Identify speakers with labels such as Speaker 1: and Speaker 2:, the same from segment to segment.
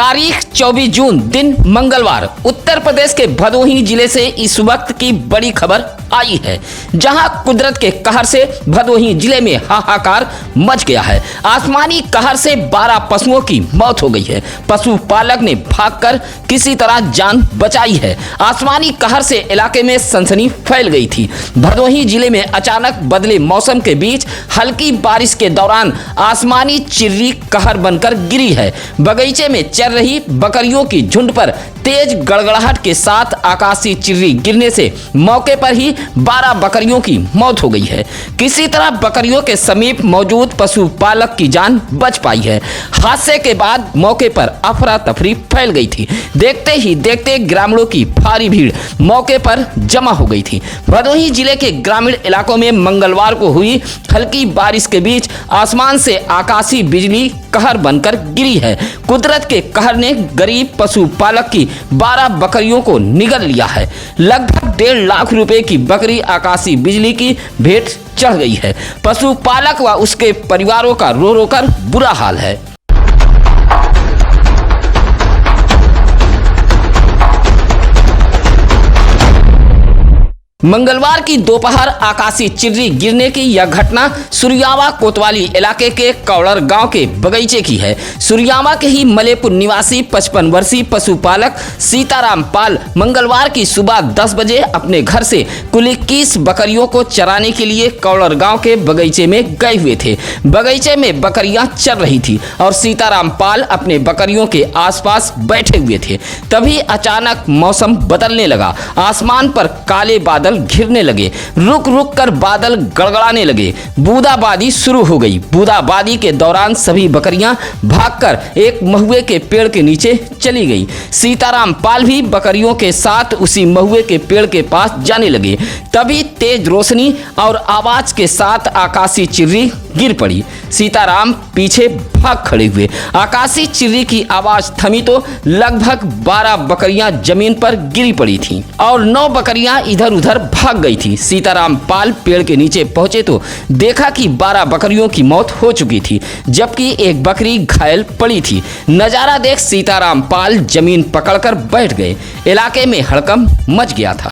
Speaker 1: तारीख 24 जून दिन मंगलवार उत्तर प्रदेश के भदोही जिले से इस वक्त की बड़ी खबर आई है, जहां कुदरत के कहर से भदोही जिले में हाहाकार मच गया है। आसमानी कहर से 12 पशुओं की मौत हो गई है। पशुपालक ने भागकर किसी तरह जान बचाई है। आसमानी कहर से इलाके में सनसनी फैल गई थी। भदोही जिले में अचानक बदले मौसम के बीच हल्की बारिश के दौरान आसमानी चिर्री कहर बनकर गिरी है। बगीचे में चल रही बकरियों की झुंड पर तेज गड़गड़ाहट के साथ आकाशीय चिर्री गिरने से मौके पर ही 12 बकरियों की मौत हो गई है। किसी तरह बकरियों के समीप मौजूद पशुपालक की जान बच पाई है। हादसे के बाद मौके पर अफरा तफरी फैल गई थी। देखते ही देखते ग्रामीणों की भारी भीड़ मौके पर जमा हो गई थी। भदोही जिले के ग्रामीण इलाकों में मंगलवार को हुई हल्की बारिश के बीच आसमान से आकाशीय बिजली कहर बनकर गिरी है। कुदरत के कहर ने गरीब पशुपालक की 12 बकरियों को निगल लिया है। लगभग 1.5 लाख रुपए की बकरी आकाशीय बिजली की भेंट चढ़ गई है। पशुपालक व उसके परिवारों का रो रो कर बुरा हाल है। मंगलवार की दोपहर आकाशीय चिर्री गिरने की यह घटना सुरियावा कोतवाली इलाके के कौड़र गांव के बगीचे की है। सुरियावा के ही मलेपुर निवासी 55 वर्षीय पशुपालक सीताराम पाल मंगलवार की सुबह 10 बजे अपने घर से कुल 21 बकरियों को चराने के लिए कौड़र गांव के बगीचे में गए हुए थे। बगीचे में बकरियां चर रही थी और सीताराम पाल अपने बकरियों के आसपास बैठे हुए थे। तभी अचानक मौसम बदलने लगा। आसमान पर काले बादल घिरने लगे। रुक रुक कर बादल गड़गड़ाने लगे। बूंदाबांदी शुरू हो गई। बूंदाबांदी के दौरान सभी बकरियां भागकर एक महुए के पेड़ के नीचे चली गई। सीताराम पाल भी बकरियों के साथ उसी महुए के पेड़ के पास जाने लगे। तभी तेज रोशनी और आवाज के साथ आकाशीय चिर्री गिर पड़ी। सीताराम पीछे भाग खड़े हुए। आकाशीय चिर्री की आवाज थमी तो लगभग 12 बकरियां जमीन पर गिरी पड़ी थीं और 9 बकरियां इधर उधर भाग गई थी। सीताराम पाल पेड़ के नीचे पहुंचे तो देखा कि 12 बकरियों की मौत हो चुकी थी, जबकि एक बकरी घायल पड़ी थी। नजारा देख सीताराम पाल जमीन पकड़कर बैठ गए। इलाके में हड़कंप मच गया था।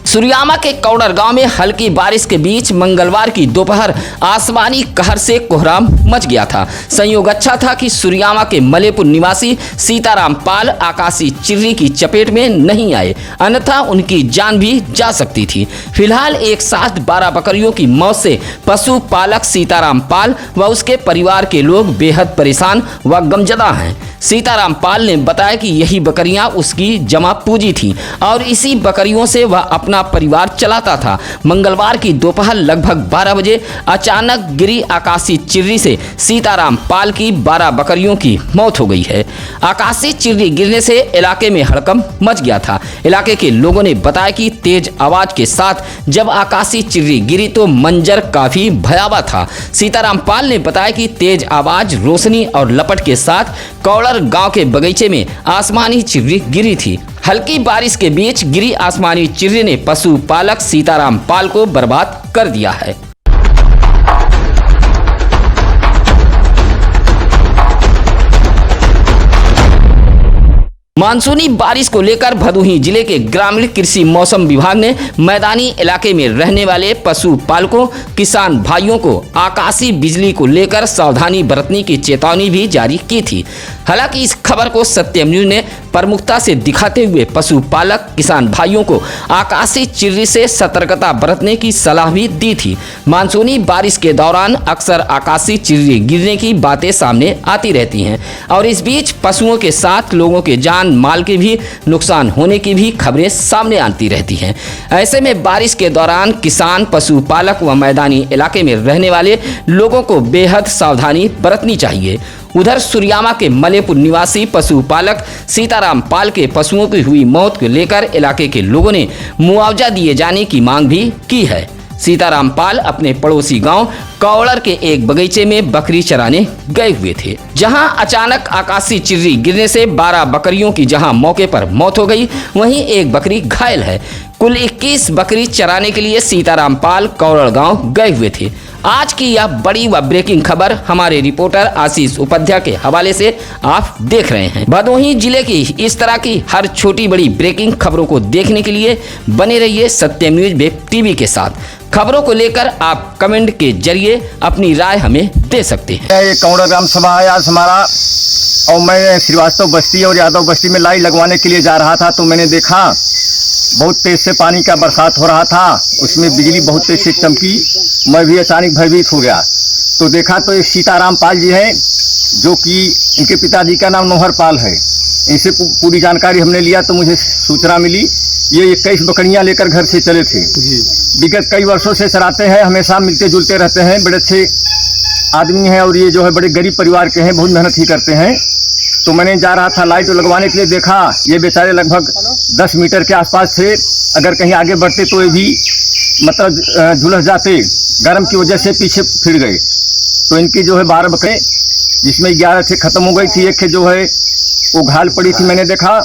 Speaker 1: सुरियामा के कौड़र गांव में हल्की बारिश के बीच मंगलवार की दोपहर आसमानी कहर से कोहराम मच गया था। संयोग अच्छा था कि सुरियामा के मलेपुर निवासी सीताराम पाल आकाशीय चिर्री की चपेट में नहीं आए, अन्यथा उनकी जान भी जा सकती थी। फिलहाल एक साथ 12 बकरियों की मौत से पशुपालक सीताराम पाल व उसके परिवार के लोग बेहद परेशान व गमजदा हैं। सीताराम पाल ने बताया कि यही बकरियां उसकी जमा पूंजी थी और इसी बकरियों से वह अपना परिवार चलाता था। मंगलवार की दोपहर लगभग 12 बजे अचानक गिरी आकाशीय चिर्री से सीताराम पाल की 12 बकरियों की मौत हो गई है। आकाशीय चिर्री गिरने से इलाके में हड़कंप मच गया था। इलाके के लोगों ने बताया कि तेज आवाज के साथ जब आकाशीय चिर्री गिरी तो मंजर काफी भयावह था। सीताराम पाल ने बताया कि तेज आवाज, रोशनी और लपट के साथ कौड़र गांव के बगीचे में आसमानी चिर्री गिरी थी। हल्की बारिश के बीच गिरी आसमानी चिर्री ने पशुपालक सीताराम पाल को बर्बाद कर दिया है। मानसूनी बारिश को लेकर भदोही जिले के ग्रामीण कृषि मौसम विभाग ने मैदानी इलाके में रहने वाले पशुपालकों, किसान भाइयों को आकाशीय बिजली को लेकर सावधानी बरतने की चेतावनी भी जारी की थी। हालांकि इस खबर को सत्यम न्यूज ने प्रमुखता से दिखाते हुए पशुपालक किसान भाइयों को आकाशीय चिर्री से सतर्कता बरतने की सलाह भी दी थी। मानसूनी बारिश के दौरान अक्सर आकाशीय चिर्री गिरने की बातें सामने आती रहती हैं और इस बीच पशुओं के साथ लोगों के जान माल के भी नुकसान होने की भी खबरें सामने आती रहती हैं। ऐसे में बारिश के दौरान किसान, पशुपालक व मैदानी इलाके में रहने वाले लोगों को बेहद सावधानी बरतनी चाहिए। उधर सुरियामा के मलेपुर निवासी पशुपालक सीताराम पाल के पशुओं की हुई मौत को लेकर इलाके के लोगों ने मुआवजा दिए जाने की मांग भी की है। सीताराम पाल अपने पड़ोसी गांव कौड़र के एक बगीचे में बकरी चराने गए हुए थे, जहां अचानक आकाशीय चिर्री गिरने से 12 बकरियों की जहां मौके पर मौत हो गई, वहीं एक बकरी घायल है। कुल 21 बकरी चराने के लिए सीताराम पाल कौड़ल गांव गए हुए थे। आज की यह बड़ी व ब्रेकिंग खबर हमारे रिपोर्टर आशीष उपाध्याय के हवाले से आप देख रहे हैं। भदोही जिले की इस तरह की हर छोटी बड़ी ब्रेकिंग खबरों को देखने के लिए बने रहिए सत्यम न्यूज वेब टीवी के साथ। खबरों को लेकर आप कमेंट के जरिए अपनी राय हमें दे सकते हैं।
Speaker 2: ये कौड़ल ग्राम सभा है आज हमारा, और मैं श्रीवास्तव बस्ती और यादव बस्ती में लाइट लगवाने के लिए जा रहा था, तो मैंने देखा बहुत तेज से पानी का बरसात हो रहा था, उसमें बिजली बहुत तेज से चमकी। मैं भी अचानक भयभीत हो गया, तो देखा तो एक सीताराम पाल जी हैं, जो कि इनके पिताजी का नाम नोहर पाल है। इनसे पूरी जानकारी हमने लिया तो मुझे सूचना मिली ये 21 बकरियां लेकर घर से चले थे। विगत कई वर्षों से चराते हैं, हमेशा मिलते जुलते रहते हैं, बड़े अच्छे आदमी हैं और ये जो है बड़े गरीब परिवार के हैं, बहुत मेहनत ही करते हैं। तो मैंने जा रहा था लाइट लगवाने के लिए, देखा ये बेचारे लगभग 10 मीटर के आसपास थे। अगर कहीं आगे बढ़ते तो ये भी मतलब झुलस जाते, गर्म की वजह से पीछे फिर गए। तो इनकी जो है 12 बकरे, जिसमें 11 से ख़त्म हो गई थी, एक जो है वो घायल पड़ी थी, मैंने देखा।